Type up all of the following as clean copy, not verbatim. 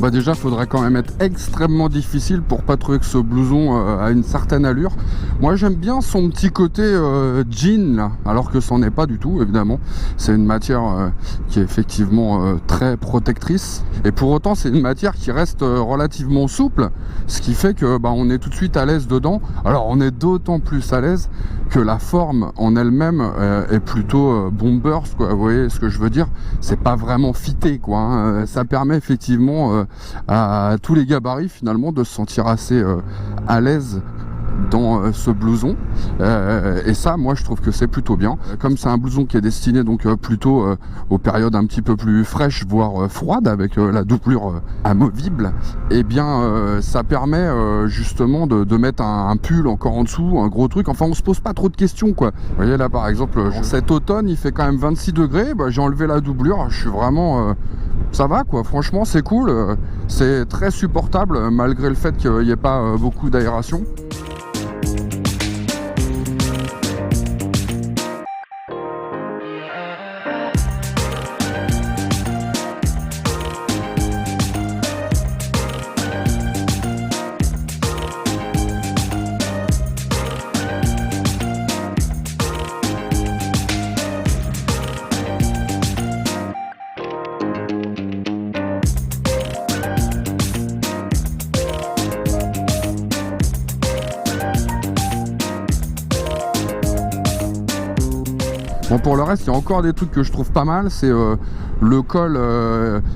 bah déjà, faudrait quand même être extrêmement difficile pour pas trouver que ce blouson a une certaine allure. Moi, j'aime bien son petit côté jean, là, alors que c'en est pas du tout, évidemment. C'est une matière qui est effectivement très protectrice. Et pour autant, c'est une matière qui reste relativement souple, ce qui fait que bah, on est tout de suite à l'aise dedans. Alors, on est d'autant plus à l'aise que la forme en elle-même est plutôt bombers, quoi. Vous voyez ce que je veux dire? C'est pas vraiment fité, quoi, hein. Ça permet effectivement à tous les gabarits finalement de se sentir assez à l'aise dans ce blouson, et ça moi je trouve que c'est plutôt bien. Comme c'est un blouson qui est destiné donc plutôt aux périodes un petit peu plus fraîches voire froides, avec la doublure amovible, et bien ça permet justement de mettre un pull encore en dessous, un gros truc. Enfin, on se pose pas trop de questions, quoi. Vous voyez là par exemple cet automne il fait quand même 26 degrés, bah, j'ai enlevé la doublure, je suis vraiment ça va, quoi. Franchement c'est cool, c'est très supportable malgré le fait qu'il n'y ait pas beaucoup d'aération. Bon, pour le reste, il y a encore des trucs que je trouve pas mal. C'est le col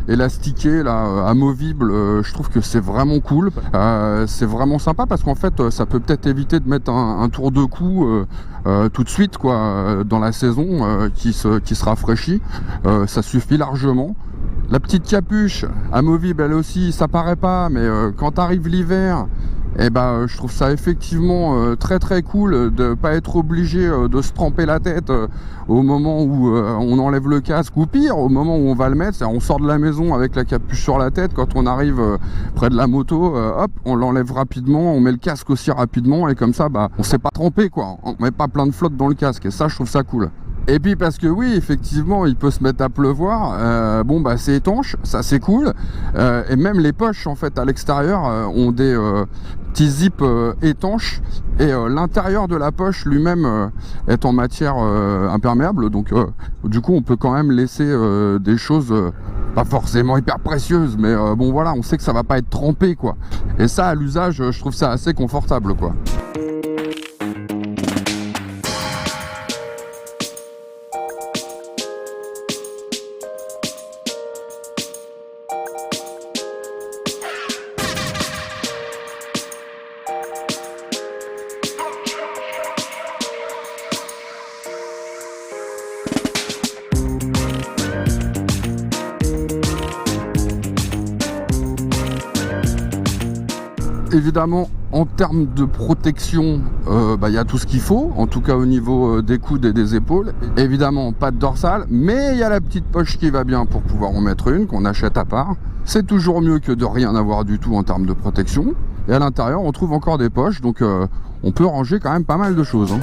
élastiqué, là, amovible. Je trouve que c'est vraiment cool. C'est vraiment sympa parce qu'en fait, ça peut peut-être éviter de mettre un tour de cou tout de suite, quoi, dans la saison qui se rafraîchit. Ça suffit largement. La petite capuche amovible, elle aussi, ça paraît pas, mais quand arrive l'hiver, et ben je trouve ça effectivement très très cool de pas être obligé de se tremper la tête au moment où on enlève le casque, ou pire au moment où on va le mettre. On sort de la maison avec la capuche sur la tête, quand on arrive près de la moto, hop, on l'enlève rapidement, on met le casque aussi rapidement, et comme ça bah on s'est pas trempé, quoi, on met pas plein de flotte dans le casque, et ça je trouve ça cool. Et puis parce que oui, effectivement, il peut se mettre à pleuvoir, bon bah c'est étanche, ça c'est cool, et même les poches en fait à l'extérieur ont des petits zips étanches, et l'intérieur de la poche lui-même est en matière imperméable, donc du coup on peut quand même laisser des choses pas forcément hyper précieuses, mais bon voilà, on sait que ça va pas être trempé, quoi. Et ça à l'usage, je trouve ça assez confortable, quoi. Évidemment, en termes de protection, il y a tout ce qu'il faut, en tout cas au niveau des coudes et des épaules. Évidemment, pas de dorsale, mais il y a la petite poche qui va bien pour pouvoir en mettre une, qu'on achète à part. C'est toujours mieux que de rien avoir du tout en termes de protection. Et à l'intérieur, on trouve encore des poches, donc on peut ranger quand même pas mal de choses, hein.